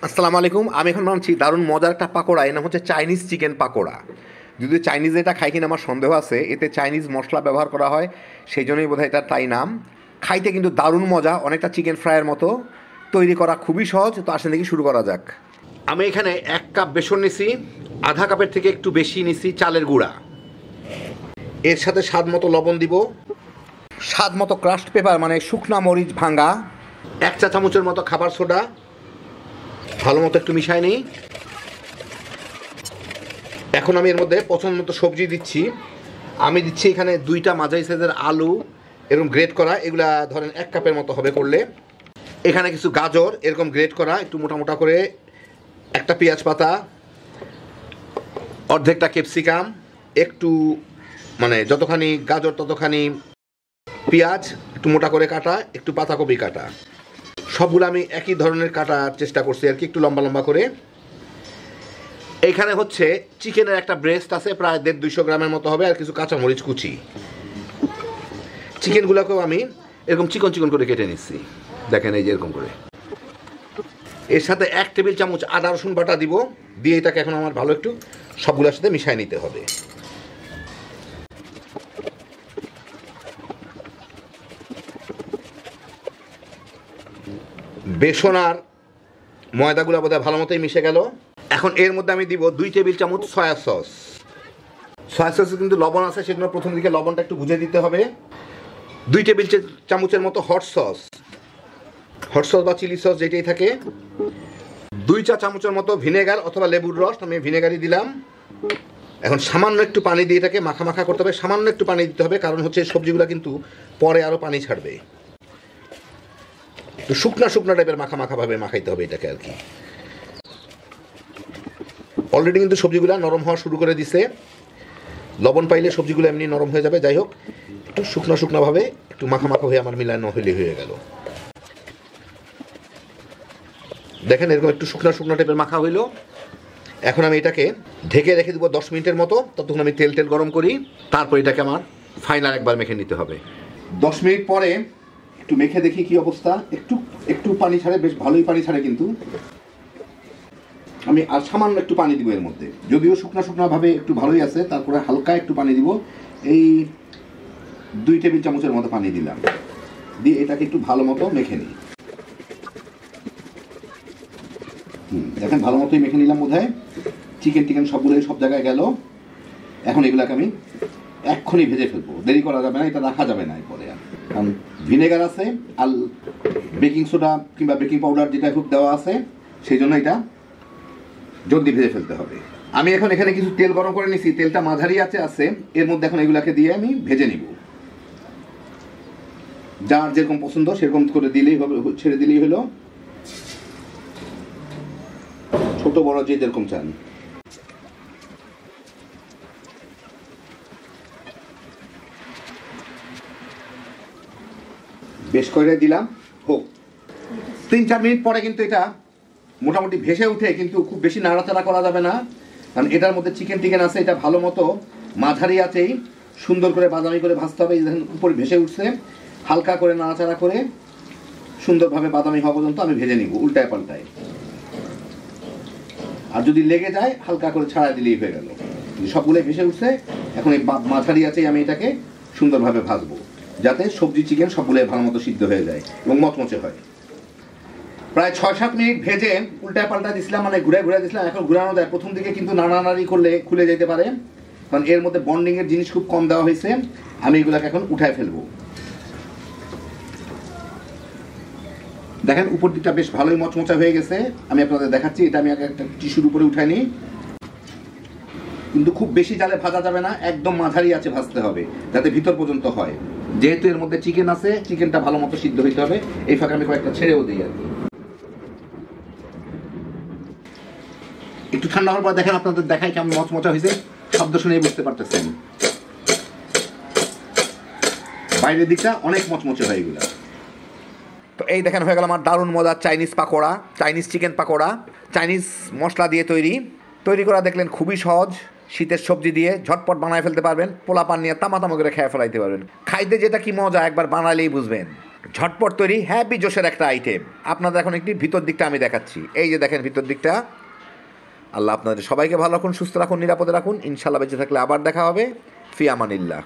আসসালামু আলাইকুম। আমি এখন বানাচ্ছি দারুণ মজার একটা পাকোড়া। এর নাম হচ্ছে চাইনিজ চিকেন পাকোড়া। যদিও চাইনিজ এটা খাই কিনা আমার সন্দেহ আছে, এতে চাইনিজ মশলা ব্যবহার করা হয়, সেই জন্যই বোধহয় এটা তাই নাম। খাইতে কিন্তু দারুণ মজা, অনেকটা চিকেন ফ্রাইয়ের মতো। তৈরি করা খুবই সহজ, তো আসেন দেখি শুরু করা যাক। আমি এখানে 1 কাপ বেসন নিছি, আধা কাপের থেকে একটু বেশি নিছি চালের গুঁড়া। এর সাথে স্বাদ মতো লবণ দিব, স্বাদ মতো ক্রাস্ট পেপার মানে শুকনা মরিচ ভাঙা, 1 চা চামচের মতো খাবার সোডা। ভালো মতো একটু মিশাই নিই। এখন আমি এর মধ্যে পছন্দ মতো সবজি দিচ্ছি। আমি দিচ্ছি এখানে 2টা মাঝারি সাইজের আলু, এরকম গ্রেট করা, এগুলা ধরেন 1 কাপের মতো হবে করলে। এখানে কিছু গাজর এরকম গ্রেট করা একটু মোটা মোটা করে, একটা পেঁয়াজ পাতা, অর্ধেকটা ক্যাপসিকাম, একটু মানে যতখানি গাজর ততখানি পেঁয়াজ একটু মোটা করে কাটা, একটু পাতাকপি কাটা। সবগুলো আমি একই ধরনের কাটার চেষ্টা করছি আর কি, একটু লম্বা লম্বা করে। এইখানে হচ্ছে চিকেনের একটা ব্রেস্ট আছে, প্রায় 150-200 গ্রামের মতো হবে, আর কিছু কাঁচামরিচ কুচি। চিকেনগুলোকেও আমি এরকম চিকন চিকন করে কেটে নিচ্ছি, দেখেন এই যে এরকম করে। এর সাথে 1 টেবিল চামচ আদা রসুন বাটা দিব, দিয়ে এটাকে এখন আমার ভালো একটু সবগুলোর সাথে মিশিয়ে নিতে হবে। বেসন আর ময়দাগুলো বোধহয় ভালো মতোই মিশে গেল। এখন এর মধ্যে আমি দিব 2 টেবিল চামচ সয়া সস। সয়া সসে কিন্তু লবণ আছে, সেজন্য প্রথম দিকে লবণটা একটু বুঝে দিতে হবে। 2 টেবিল চামচের মতো হট সস বা চিলি সস যেটাই থাকে। 2 চা চামচের মতো ভিনেগার অথবা লেবুর রস, আমি ভিনেগারই দিলাম। এখন সামান্য একটু পানি দিয়ে এটাকে মাখা মাখা করতে হবে, সামান্য একটু পানি দিতে হবে, কারণ হচ্ছে সবজিগুলো কিন্তু পরে আরও পানি ছাড়বে। একটু শুকনা শুকনা টাইপের মাখা মাখা ভাবে মাখাইতে হবে এটাকে আর কি। অলরেডি কিন্তু সবজিগুলো নরম হওয়া শুরু করে দিছে, লবণ পাইলে সবজিগুলো এমনি নরম হয়ে যাবে। যাই হোক, একটু শুকনো শুকনোভাবে একটু মাখা মাখা হয়ে আমার মিলানো হয়ে গেল। দেখেন এরকম একটু শুকনো শুকনো টাইপের মাখা হইলো। এখন আমি এটাকে ঢেকে রেখে দেবো 10 মিনিটের মতো, ততক্ষণ আমি তেল গরম করি, তারপর এটাকে আমার ফাইনাল একবার মেখে নিতে হবে। 10 মিনিট পরে একটু মেখে দেখি কি অবস্থা। একটু একটু পানি ছাড়ে, বেশ ভালোই পানি ছাড়ে কিন্তু। আমি আর সামান্য একটু পানি দিব এর মধ্যে, যদিও শুকনা শুকনাভাবে একটু ভালোই আছে, তারপরে হালকা একটু পানি দিব। এই 2 টেবিল চামচের মতো পানি দিলাম, দিয়ে এটাকে একটু ভালো মতো মেখে নিই। দেখেন ভালো মতোই মেখে নিলাম বোধহয়। চিকেন সবগুলোই সব জায়গায় গেল। এখন এগুলাকে আমি এক্ষুনি ভেজে ফেলবো, দেরি করা যাবে না, এটা রাখা যাবে না এরপরে। কারণ ভিনেগার আছে আর বেকিং সোডা কিংবা বেকিং পাউডার যেটা খুব দেওয়া আছে, সেই জন্য এটা জলদি ভেজে ফেলতে হবে। আমি এখন এখানে কিছু তেল গরম করে নিছি, তেলটা মাঝারি আছে। এর মধ্যে এখন এগুলাকে দিয়ে আমি ভেজে নিব। যার যেরকম পছন্দ সেরকম করে দিলেই হবে, ছেড়ে দিলেই হলো, ছোট বড় যে যেরকম চান। বেশ করে দিলাম, হোক। 3-4 মিনিট পরে কিন্তু এটা মোটামুটি ভেসে উঠে, কিন্তু খুব বেশি নাড়াচাড়া করা যাবে না, কারণ এটার মধ্যে চিকেন আছে। এটা ভালো মতো মাঝারি আছেই সুন্দর করে বাদামি করে ভাজতে হবে। দেখেন উপরে ভেসে উঠছে, হালকা করে নাড়াচাড়া করে সুন্দরভাবে বাদামি হওয়া পর্যন্ত আমি ভেজে নিব উল্টায় পাল্টায়। আর যদি লেগে যায় হালকা করে ছাড়া দিলেই হয়ে গেল। সবগুলোই ভেসে উঠছে, এখন এই মাঝারি আছেই আমি এটাকে সুন্দরভাবে ভাজবো, যাতে সবজি চিকেন সবগুলোই ভালো মতো সিদ্ধ হয়ে যায় এবং মচমচে হয়। প্রায় 6-7 মিনিট ভেজে উল্টায় পাল্টা দিছিলাম, মানে ঘুরে ঘুরে দিছিলাম। এখন ঘুরানো যায়, প্রথম দিকে কিন্তু নাড়ানাড়ি করলে খুলে যেতে পারে, কারণ এর মধ্যে বন্ডিং এর জিনিস খুব কম দেওয়া হয়েছে। আমি এগুলোকে এখন উঠায় ফেলবো। দেখেন উপর দিকটা বেশ ভালোই মচমচা হয়ে গেছে, আমি আপনাদের দেখাচ্ছি। এটা আমি একটা টিস্যুর উপরে উঠাই নিই, কিন্তু খুব বেশি জালে ভাজা যাবে না, একদম মাঝারি আছে ভাজতে হবে, যাতে ভিতর পর্যন্ত হয়। যেহেতু এর মধ্যে চিকেন আছে, চিকেনটা ভালো মতো সিদ্ধ হইতে হবে। এই ফাঁকে আমি কয়েকটা ছেড়েও দিই আর কি। একটু ঠান্ডা হওয়ার পর দেখেন আপনাদের দেখাই কেমন মচমচা হয়েছে, শব্দ শুনেই বুঝতে পারতেছেন। বাইরের দিকটা অনেক মচমচে হয় এগুলা। তো এই দেখেন হয়ে গেল আমার দারুণ মজার Chinese pakora, Chinese chicken pakora, Chinese মশলা দিয়ে তৈরি করা। দেখলেন খুবই সহজ, শীতের সবজি দিয়ে ঝটপট বানায় ফেলতে পারবেন, পোলাপান নিয়ে তামা করে খেয়ে ফেলাইতে পারবেন। খাইতে যেটা কি মজা একবার বানালেই বুঝবেন। ঝটপট তৈরি হ্যাপি জোশের একটা আইটেম। আপনাদের এখন একটি ভিতর দিকটা আমি দেখাচ্ছি। এই যে দেখেন ভিতর দিকটা। আল্লাহ আপনাদের সবাইকে ভালো রাখুন, সুস্থ রাখুন, নিরাপদে রাখুন। ইনশাল্লাহ বেঁচে থাকলে আবার দেখা হবে। ফি আমানিল্লাহ।